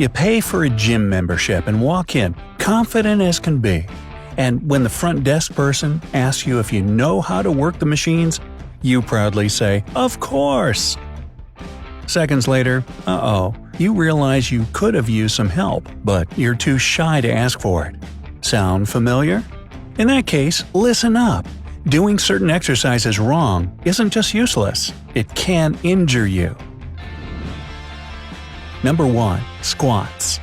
You pay for a gym membership and walk in, confident as can be. And when the front desk person asks you if you know how to work the machines, you proudly say, "Of course!" Seconds later, you realize you could have used some help, but you're too shy to ask for it. Sound familiar? In that case, listen up. Doing certain exercises wrong isn't just useless, it can injure you. Number 1. Squats.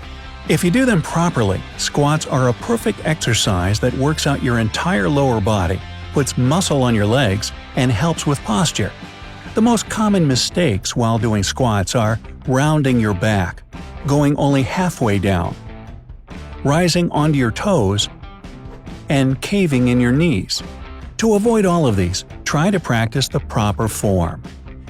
If you do them properly, squats are a perfect exercise that works out your entire lower body, puts muscle on your legs, and helps with posture. The most common mistakes while doing squats are rounding your back, going only halfway down, rising onto your toes, and caving in your knees. To avoid all of these, try to practice the proper form.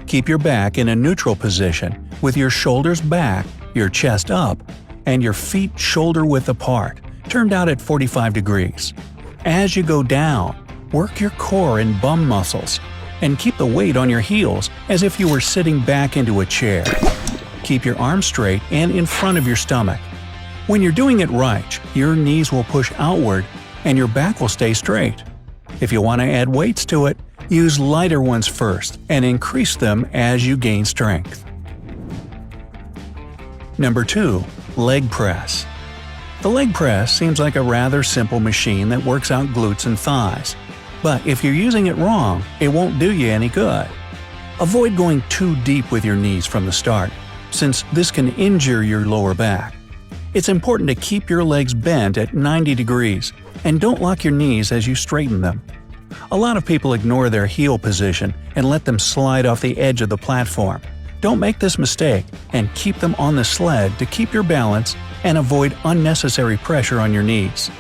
Keep your back in a neutral position, with your shoulders back, your chest up, and your feet shoulder-width apart, turned out at 45 degrees. As you go down, work your core and bum muscles, and keep the weight on your heels as if you were sitting back into a chair. Keep your arms straight and in front of your stomach. When you're doing it right, your knees will push outward and your back will stay straight. If you want to add weights to it, use lighter ones first and increase them as you gain strength. Number 2. Leg press. The leg press seems like a rather simple machine that works out glutes and thighs. But if you're using it wrong, it won't do you any good. Avoid going too deep with your knees from the start, since this can injure your lower back. It's important to keep your legs bent at 90 degrees, and don't lock your knees as you straighten them. A lot of people ignore their heel position and let them slide off the edge of the platform. Don't make this mistake, and keep them on the sled to keep your balance and avoid unnecessary pressure on your knees.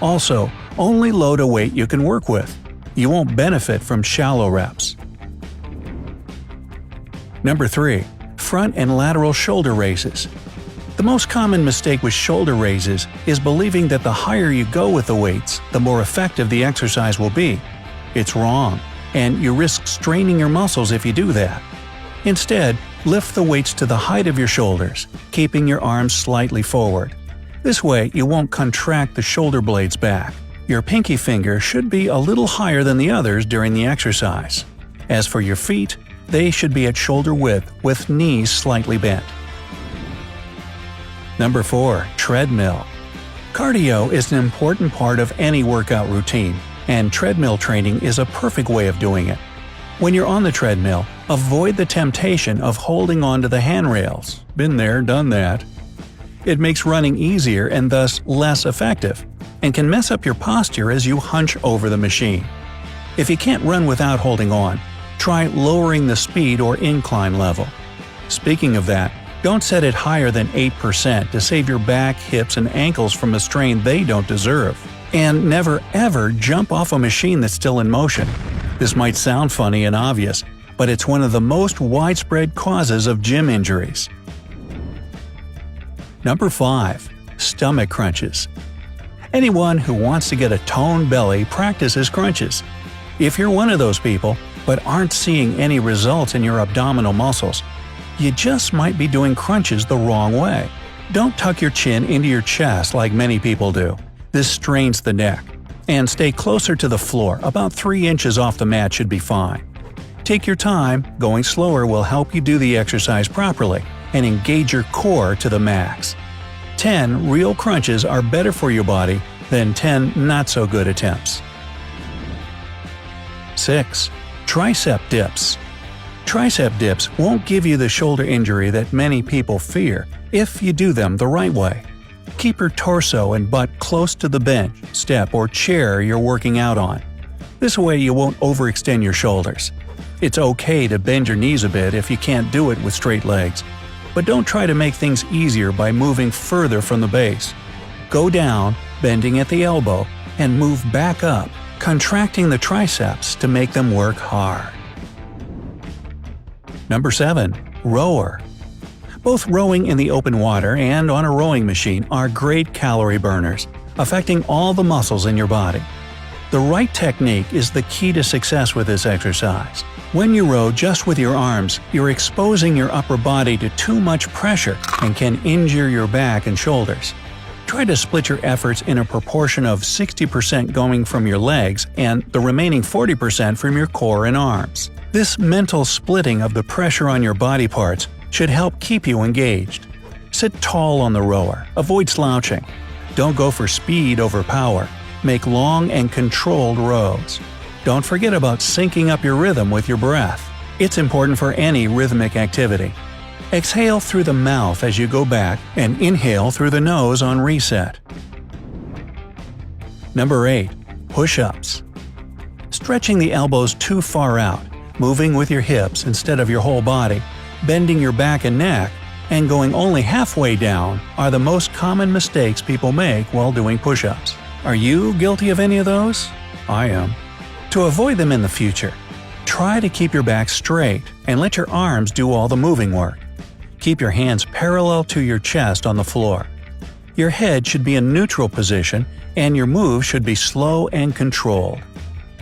Also, only load a weight you can work with. You won't benefit from shallow reps. Number 3. Front and lateral shoulder raises. The most common mistake with shoulder raises is believing that the higher you go with the weights, the more effective the exercise will be. It's wrong, and you risk straining your muscles if you do that. Instead, lift the weights to the height of your shoulders, keeping your arms slightly forward. This way, you won't contract the shoulder blades back. Your pinky finger should be a little higher than the others during the exercise. As for your feet, they should be at shoulder width with knees slightly bent. Number 4. Treadmill. Cardio is an important part of any workout routine, and treadmill training is a perfect way of doing it. When you're on the treadmill, avoid the temptation of holding onto the handrails. Been there, done that. It makes running easier and thus less effective, and can mess up your posture as you hunch over the machine. If you can't run without holding on, try lowering the speed or incline level. Speaking of that, don't set it higher than 8% to save your back, hips, and ankles from a strain they don't deserve. And never ever jump off a machine that's still in motion. This might sound funny and obvious, but it's one of the most widespread causes of gym injuries. Number 5. Stomach crunches. Anyone who wants to get a toned belly practices crunches. If you're one of those people, but aren't seeing any results in your abdominal muscles, you just might be doing crunches the wrong way. Don't tuck your chin into your chest like many people do. This strains the neck. And stay closer to the floor, about 3 inches off the mat should be fine. Take your time, going slower will help you do the exercise properly and engage your core to the max. 10 real crunches are better for your body than 10 not-so-good attempts. 6. Tricep dips. Tricep dips won't give you the shoulder injury that many people fear if you do them the right way. Keep your torso and butt close to the bench, step, or chair you're working out on. This way you won't overextend your shoulders. It's okay to bend your knees a bit if you can't do it with straight legs, but don't try to make things easier by moving further from the base. Go down, bending at the elbow, and move back up, contracting the triceps to make them work hard. Number 7. Rower. Both rowing in the open water and on a rowing machine are great calorie burners, affecting all the muscles in your body. The right technique is the key to success with this exercise. When you row just with your arms, you're exposing your upper body to too much pressure and can injure your back and shoulders. Try to split your efforts in a proportion of 60% going from your legs and the remaining 40% from your core and arms. This mental splitting of the pressure on your body parts should help keep you engaged. Sit tall on the rower, avoid slouching. Don't go for speed over power. Make long and controlled rows. Don't forget about syncing up your rhythm with your breath. It's important for any rhythmic activity. Exhale through the mouth as you go back and inhale through the nose on reset. Number 8. Push-ups. Stretching the elbows too far out, moving with your hips instead of your whole body, bending your back and neck, and going only halfway down are the most common mistakes people make while doing push-ups. Are you guilty of any of those? I am. To avoid them in the future, try to keep your back straight and let your arms do all the moving work. Keep your hands parallel to your chest on the floor. Your head should be in neutral position and your move should be slow and controlled.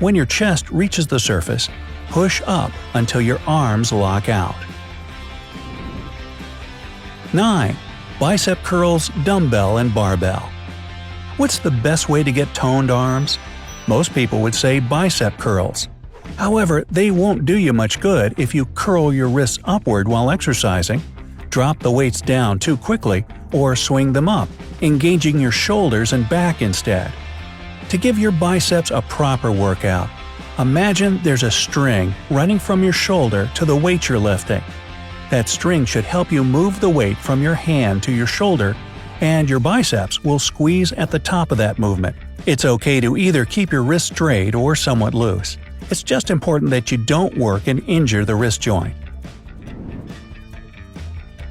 When your chest reaches the surface, push up until your arms lock out. 9. Bicep curls, dumbbell, and barbell. What's the best way to get toned arms? Most people would say bicep curls. However, they won't do you much good if you curl your wrists upward while exercising, drop the weights down too quickly, or swing them up, engaging your shoulders and back instead. To give your biceps a proper workout, imagine there's a string running from your shoulder to the weight you're lifting. That string should help you move the weight from your hand to your shoulder, and your biceps will squeeze at the top of that movement. It's okay to either keep your wrist straight or somewhat loose. It's just important that you don't work and injure the wrist joint.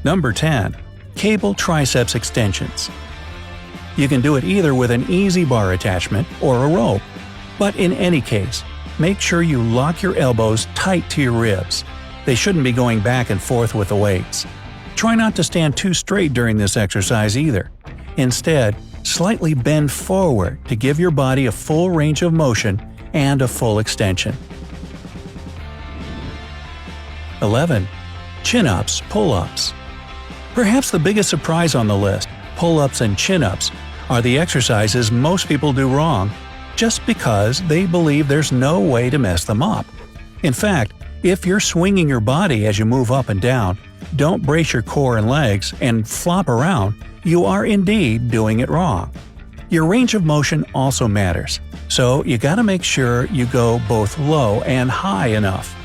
Number 10. Cable triceps extensions. You can do it either with an easy bar attachment or a rope. But in any case, make sure you lock your elbows tight to your ribs. They shouldn't be going back and forth with the weights. Try not to stand too straight during this exercise either. Instead, slightly bend forward to give your body a full range of motion and a full extension. 11. Chin-ups, pull-ups. Perhaps the biggest surprise on the list, pull-ups and chin-ups, are the exercises most people do wrong just because they believe there's no way to mess them up. In fact, if you're swinging your body as you move up and down, don't brace your core and legs, and flop around, you are indeed doing it wrong. Your range of motion also matters, so you gotta make sure you go both low and high enough.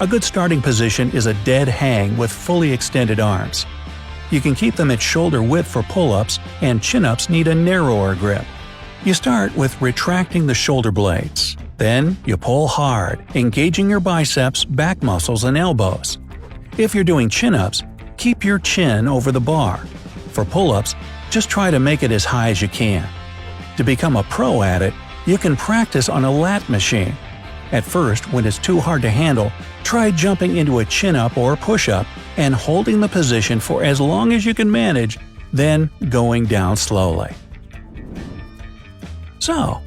A good starting position is a dead hang with fully extended arms. You can keep them at shoulder width for pull-ups, and chin-ups need a narrower grip. You start with retracting the shoulder blades. Then you pull hard, engaging your biceps, back muscles, and elbows. If you're doing chin-ups, keep your chin over the bar. For pull-ups, just try to make it as high as you can. To become a pro at it, you can practice on a lat machine. At first, when it's too hard to handle, try jumping into a chin-up or push-up and holding the position for as long as you can manage, then going down slowly. So,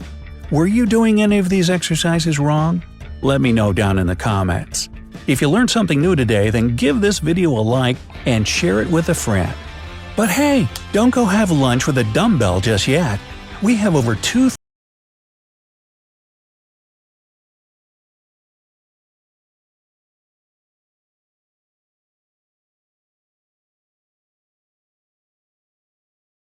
were you doing any of these exercises wrong? Let me know down in the comments. If you learned something new today, then give this video a like and share it with a friend. But hey, don't go have lunch with a dumbbell just yet. We have over 2,000